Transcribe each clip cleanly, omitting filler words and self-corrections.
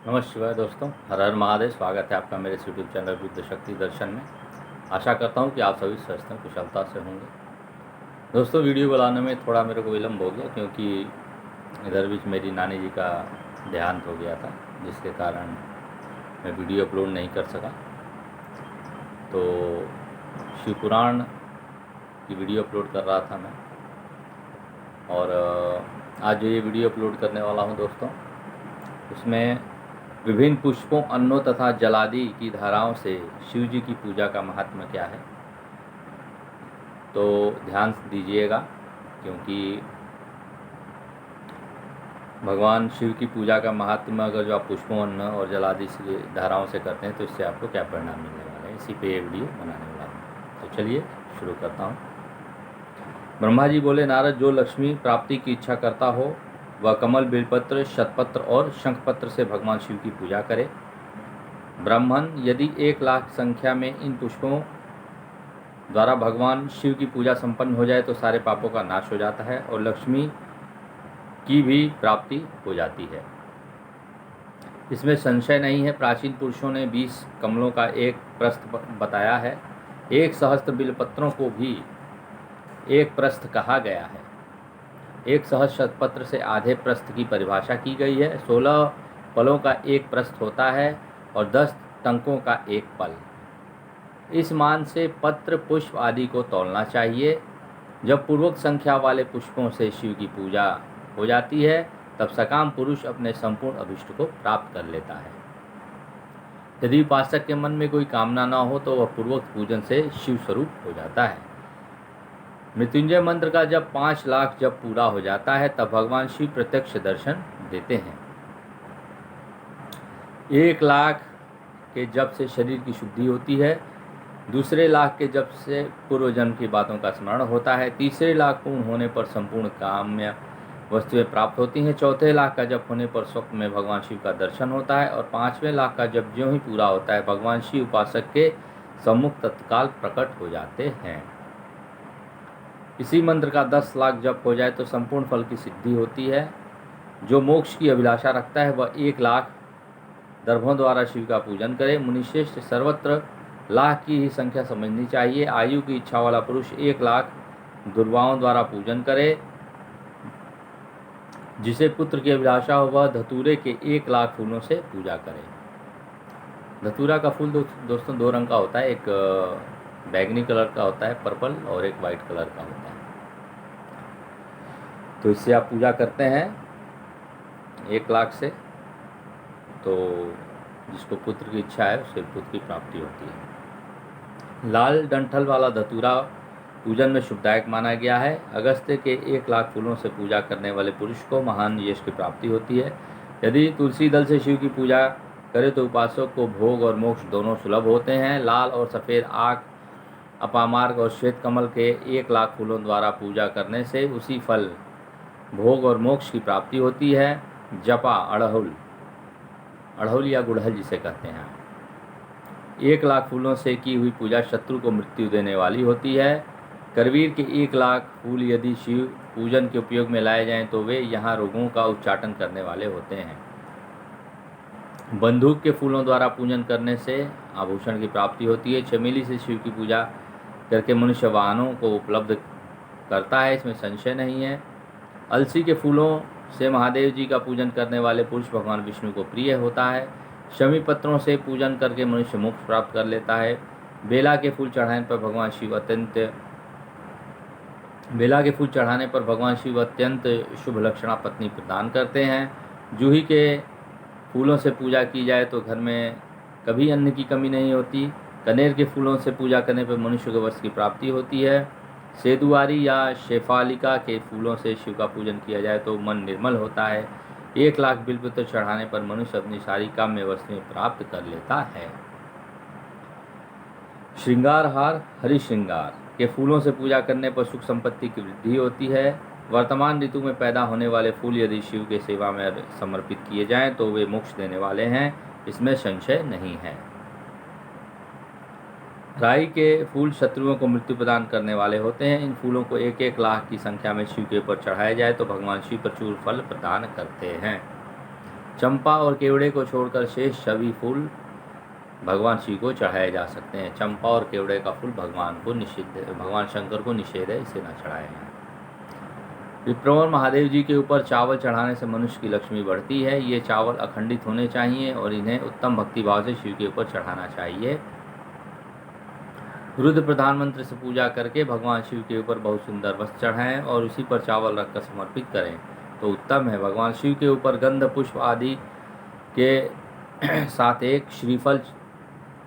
नमः शिवाय दोस्तों, हर हर महादेव। स्वागत है आपका मेरे यूट्यूब चैनल बुद्ध शक्ति दर्शन में। आशा करता हूँ कि आप सभी स्वस्थ हैं, कुशलता से होंगे। दोस्तों, वीडियो बनाने में थोड़ा मेरे को विलम्ब हो गया क्योंकि इधर बीच मेरी नानी जी का देहांत हो गया था, जिसके कारण मैं वीडियो अपलोड नहीं कर सका। तो शिव पुराण की वीडियो अपलोड कर रहा था मैं, और आज जो ये वीडियो अपलोड करने वाला हूँ दोस्तों, उसमें विभिन्न पुष्पों, अन्नों तथा जलादि की धाराओं से शिव जी की पूजा का महात्म्य क्या है। तो ध्यान दीजिएगा, क्योंकि भगवान शिव की पूजा का महात्म्य अगर जो आप पुष्पों, अन्न और जलादि से धाराओं से करते हैं तो इससे आपको क्या परिणाम मिलने वाले हैं, इसी पे ये वीडियो बनाने वाला हूँ। तो चलिए शुरू करता हूँ। ब्रह्मा जी बोले, नारद, जो लक्ष्मी प्राप्ति की इच्छा करता हो वह कमल, बेलपत्र, शतपत्र और शंखपत्र से भगवान शिव की पूजा करे। ब्राह्मण, यदि 1,00,000 संख्या में इन पुष्पों द्वारा भगवान शिव की पूजा संपन्न हो जाए तो सारे पापों का नाश हो जाता है और लक्ष्मी की भी प्राप्ति हो जाती है। इसमें संशय नहीं है। प्राचीन पुरुषों ने 20 कमलों का एक प्रस्थ बताया है। 1 सहस्त्र बिलपत्रों को भी एक प्रस्थ कहा गया है। 1 सहस्त्र शतपत्र से आधे प्रस्थ की परिभाषा की गई है। 16 पलों का एक प्रस्थ होता है और 10 टंकों का एक पल। इस मान से पत्र, पुष्प आदि को तौलना चाहिए। जब पूर्वक संख्या वाले पुष्पों से शिव की पूजा हो जाती है तब सकाम पुरुष अपने संपूर्ण अभिष्ट को प्राप्त कर लेता है। यदि उपासक के मन में कोई कामना न हो तो वह पूर्वक पूजन से शिव स्वरूप हो जाता है। मृत्युंजय मंत्र का जब 5 लाख जब पूरा हो जाता है तब भगवान शिव प्रत्यक्ष दर्शन देते हैं। 1 लाख के जप से शरीर की शुद्धि होती है। दूसरे लाख के जप से पूर्व जन्म की बातों का स्मरण होता है। तीसरे लाख पूर्ण होने पर संपूर्ण काम्य वस्तुएं प्राप्त होती हैं। चौथे लाख का जप होने पर स्वप्न में भगवान शिव का दर्शन होता है और 5वें लाख का जप ज्यों ही पूरा होता है भगवान शिव उपासक के सम्मुख तत्काल प्रकट हो जाते हैं। इसी मंत्र का 10 लाख जप हो जाए तो संपूर्ण फल की सिद्धि होती है। जो मोक्ष की अभिलाषा रखता है वह 1 लाख दर्भों द्वारा शिव का पूजन करे। मुनिश्रेष्ठ, सर्वत्र लाख की ही संख्या समझनी चाहिए। आयु की इच्छा वाला पुरुष 1 लाख दुर्वाओं द्वारा पूजन करे। जिसे पुत्र की अभिलाषा हो वह धतूरे के 1 लाख फूलों से पूजा करे। धतूरा का फूल दोस्तों 2 रंग का होता है, एक बैगनी कलर का होता है, पर्पल, और एक वाइट कलर का होता है। तो इससे आप पूजा करते हैं 1 लाख से, तो जिसको पुत्र की इच्छा है उससे पुत्र की प्राप्ति होती है। लाल डंठल वाला धतूरा पूजन में शुभदायक माना गया है। अगस्त्य के 1 लाख फूलों से पूजा करने वाले पुरुष को महान यश की प्राप्ति होती है। यदि तुलसी दल से शिव की पूजा करे तो उपासक को भोग और मोक्ष दोनों सुलभ होते हैं। लाल और सफ़ेद आग, अपामार्ग और श्वेत कमल के 1 लाख फूलों द्वारा पूजा करने से उसी फल, भोग और मोक्ष की प्राप्ति होती है। जपा, अड़हुल या गुड़हल जिसे कहते हैं, 1 लाख फूलों से की हुई पूजा शत्रु को मृत्यु देने वाली होती है। करवीर के 1 लाख फूल यदि शिव पूजन के उपयोग में लाए जाएं तो वे यहाँ रोगों का उच्चाटन करने वाले होते हैं। बंदूक के फूलों द्वारा पूजन करने से आभूषण की प्राप्ति होती है। चमेली से शिव की पूजा करके मनुष्य वाहनों को उपलब्ध करता है, इसमें संशय नहीं है। अलसी के फूलों से महादेव जी का पूजन करने वाले पुरुष भगवान विष्णु को प्रिय होता है। शमी पत्रों से पूजन करके मनुष्य मोक्ष प्राप्त कर लेता है। बेला के फूल चढ़ाने पर भगवान शिव अत्यंत शुभ लक्षणा पत्नी प्रदान करते हैं। जूही के फूलों से पूजा की जाए तो घर में कभी अन्न की कमी नहीं होती। कनेर के फूलों से पूजा करने पर मनुष्य को वश की प्राप्ति होती है। सेदुआरी या शेफालिका के फूलों से शिव का पूजन किया जाए तो मन निर्मल होता है। 1 लाख बिल्वपत्र चढ़ाने पर मनुष्य अपनी सारी काम्य वस्तुएं प्राप्त कर लेता है। श्रृंगार हार, हरि श्रृंगार के फूलों से पूजा करने पर सुख संपत्ति की वृद्धि होती है। वर्तमान ऋतु में पैदा होने वाले फूल यदि शिव के सेवा में समर्पित किए जाएं तो वे मोक्ष देने वाले हैं, इसमें संशय नहीं है। राई के फूल शत्रुओं को मृत्यु प्रदान करने वाले होते हैं। इन फूलों को 1-1 लाख की संख्या में शिव के ऊपर चढ़ाया जाए तो भगवान शिव प्रचुर फल प्रदान करते हैं। चंपा और केवड़े को छोड़कर शेष सभी फूल भगवान शिव को चढ़ाए जा सकते हैं। चंपा और केवड़े का फूल भगवान शंकर को निषेध है, इसे न चढ़ाया जाए। विप्रवर महादेव जी के ऊपर चावल चढ़ाने से मनुष्य की लक्ष्मी बढ़ती है। ये चावल अखंडित होने चाहिए और इन्हें उत्तम भक्ति भाव से शिव के ऊपर चढ़ाना चाहिए। रुद्र प्रधान मंत्र से पूजा करके भगवान शिव के ऊपर बहुत सुंदर वस्त्र चढ़ाएं और उसी पर चावल रखकर समर्पित करें तो उत्तम है। भगवान शिव के ऊपर गंध पुष्प आदि के साथ एक श्रीफल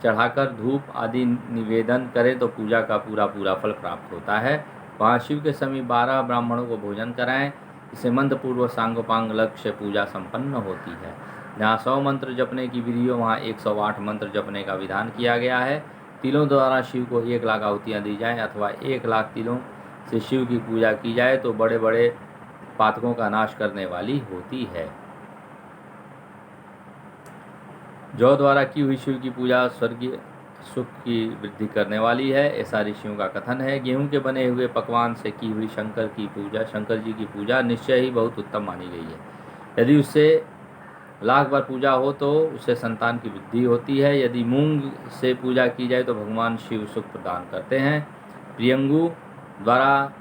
चढ़ाकर धूप आदि निवेदन करें तो पूजा का पूरा फल प्राप्त होता है। वहाँ शिव के समीप 12 ब्राह्मणों को भोजन कराएं। इसे मंत्रपूर्वक सांगोपांग लक्ष्य से पूजा संपन्न होती है। जहाँ 100 मंत्र जपने की विधि हो वहाँ 108 मंत्र जपने का विधान किया गया है। तिलों द्वारा शिव को 1 लाख आहुतियाँ दी जाएं अथवा 1 लाख तिलों से शिव की पूजा की जाए तो बड़े बड़े पातकों का नाश करने वाली होती है। जौ द्वारा की हुई शिव की पूजा स्वर्गीय सुख की वृद्धि करने वाली है, ऐसा ऋषियों का कथन है। गेहूं के बने हुए पकवान से की हुई शंकर जी की पूजा निश्चय ही बहुत उत्तम मानी गई है। यदि उससे 1,00,000 बार पूजा हो तो उससे संतान की वृद्धि होती है। यदि मूंग से पूजा की जाए तो भगवान शिव सुख प्रदान करते हैं। प्रियंगु द्वारा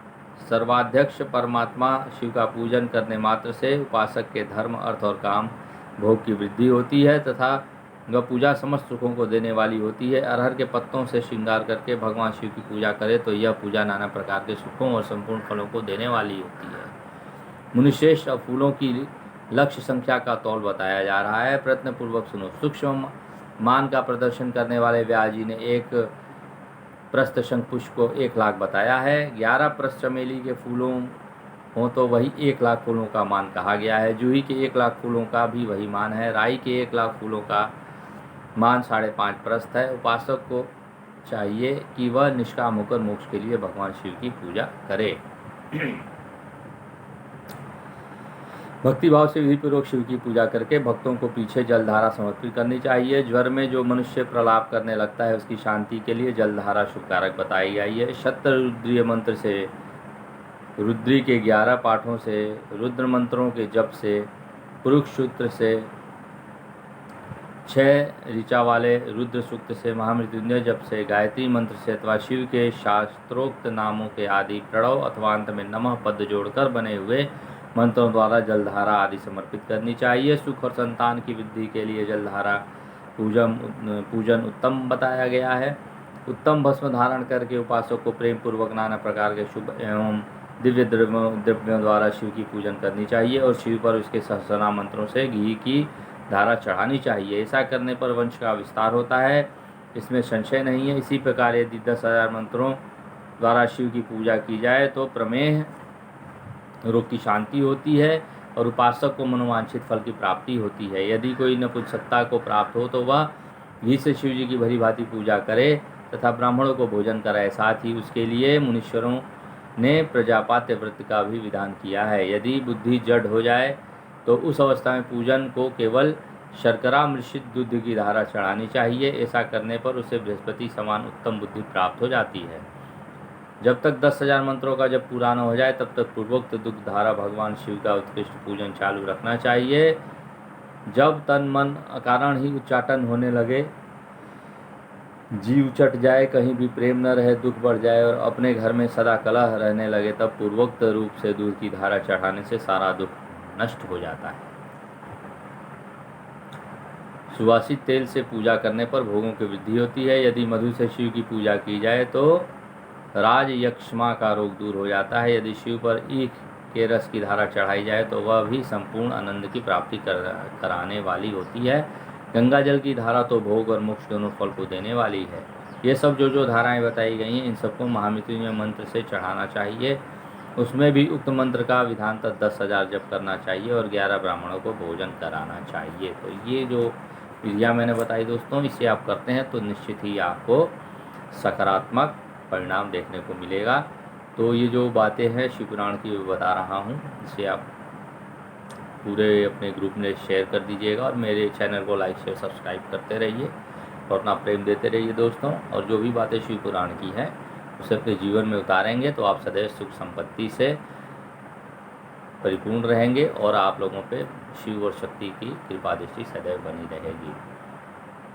सर्वाध्यक्ष परमात्मा शिव का पूजन करने मात्र से उपासक के धर्म, अर्थ और काम भोग की वृद्धि होती है तथा वह पूजा समस्त सुखों को देने वाली होती है। अरहर के पत्तों से श्रृंगार करके भगवान शिव की पूजा करे तो यह पूजा नाना प्रकार के सुखों और संपूर्ण फलों को देने वाली होती है। मुनिश्रेष्ठ और फूलों की लक्ष्य संख्या का तौल बताया जा रहा है, प्रयत्नपूर्वक सुनो। सूक्ष्म मान का प्रदर्शन करने वाले व्यास जी ने एक प्रस्थ शंख पुष्प को 1 लाख बताया है। 11 प्रस्थ चमेली के फूलों हों तो वही 1 लाख फूलों का मान कहा गया है। जूही के 1 लाख फूलों का भी वही मान है। राई के 1 लाख फूलों का मान 5.5 प्रस्थ है। उपासक को चाहिए कि वह निष्काम होकर मोक्ष के लिए भगवान शिव की पूजा करे। भक्ति भाव से विधिपूर्वक शिव की पूजा करके भक्तों को पीछे जलधारा समर्पित करनी चाहिए। ज्वर में जो मनुष्य प्रलाप करने लगता है उसकी शांति के लिए जलधारा शुभकारक बताई गई है। शतरुद्रीय मंत्र से, रुद्री के 11 पाठों से, रुद्र मंत्रों के जप से, पुरुष सूत्र से, 6 ऋचा वाले रुद्र सूक्त से, महामृत्युंजय जप से, गायत्री मंत्र से अथवा शिव के शास्त्रोक्त नामों के आदि प्रणव अथवा अंत में नमः पद जोड़कर बने हुए मंत्रों द्वारा जलधारा आदि समर्पित करनी चाहिए। सुख और संतान की वृद्धि के लिए जलधारा पूजन उत्तम बताया गया है। उत्तम भस्म धारण करके उपासक को प्रेम पूर्वक नाना प्रकार के शुभ एवं दिव्य द्रव्यों द्वारा शिव की पूजन करनी चाहिए और शिव पर उसके सहस्रनाम मंत्रों से घी की धारा चढ़ानी चाहिए। ऐसा करने पर वंश का विस्तार होता है, इसमें संशय नहीं है। इसी प्रकार यदि 10,000 मंत्रों द्वारा शिव की पूजा की जाए तो प्रमेह रोग की शांति होती है और उपासक को मनोवांछित फल की प्राप्ति होती है। यदि कोई नपुंसकता को प्राप्त हो तो वह घी से शिव जी की भली भांति पूजा करे तथा ब्राह्मणों को भोजन कराए। साथ ही उसके लिए मुनीश्वरों ने प्रजापात्य व्रत का भी विधान किया है। यदि बुद्धि जड़ हो जाए तो उस अवस्था में पूजन को केवल शर्करा मिश्रित दूध की धारा चढ़ानी चाहिए। ऐसा करने पर उसे बृहस्पति समान उत्तम बुद्धि प्राप्त हो जाती है। जब तक 10,000 मंत्रों का जब पूरा न हो जाए तब तक पूर्वोक्त दुग्ध धारा भगवान शिव का उत्कृष्ट पूजन चालू रखना चाहिए। जब तन मन अकारण ही उच्चाटन होने लगे, जीव चट जाए, कहीं भी प्रेम न रहे, दुख बढ़ जाए और अपने घर में सदा कलह रहने लगे, तब पूर्वोक्त रूप से दूध की धारा चढ़ाने से सारा दुख नष्ट हो जाता है। सुवासित तेल से पूजा करने पर भोगों की वृद्धि होती है। यदि मधु से शिव की पूजा की जाए तो राज यक्ष्मा का रोग दूर हो जाता है। यदि शिव पर ईख के रस की धारा चढ़ाई जाए तो वह भी संपूर्ण आनंद की प्राप्ति कराने वाली होती है। गंगा जल की धारा तो भोग और मोक्ष दोनों फल को देने वाली है। ये सब जो धाराएं बताई गई हैं इन सबको महामृत्युंजय मंत्र से चढ़ाना चाहिए। उसमें भी उक्त मंत्र का विधानतः 10,000 जप करना चाहिए और 11 ब्राह्मणों को भोजन कराना चाहिए। तो ये जो विधियाँ मैंने बताई दोस्तों, इसे आप करते हैं तो निश्चित ही आपको सकारात्मक परिणाम देखने को मिलेगा। तो ये जो बातें हैं शिव पुराण की बता रहा हूँ, इसे आप पूरे अपने ग्रुप में शेयर कर दीजिएगा और मेरे चैनल को लाइक शेयर सब्सक्राइब करते रहिए और अपना प्रेम देते रहिए दोस्तों। और जो भी बातें शिव पुराण की हैं उसे अपने जीवन में उतारेंगे तो आप सदैव सुख संपत्ति से परिपूर्ण रहेंगे और आप लोगों पे शिव और शक्ति की कृपा दृष्टि सदैव बनी रहेगी।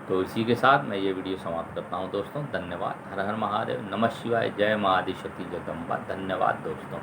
तो इसी के साथ मैं ये वीडियो समाप्त करता हूँ दोस्तों। धन्यवाद। हर हर महादेव। नमः शिवाय। जय माँ आदिशक्ति जगदम्बा। धन्यवाद दोस्तों।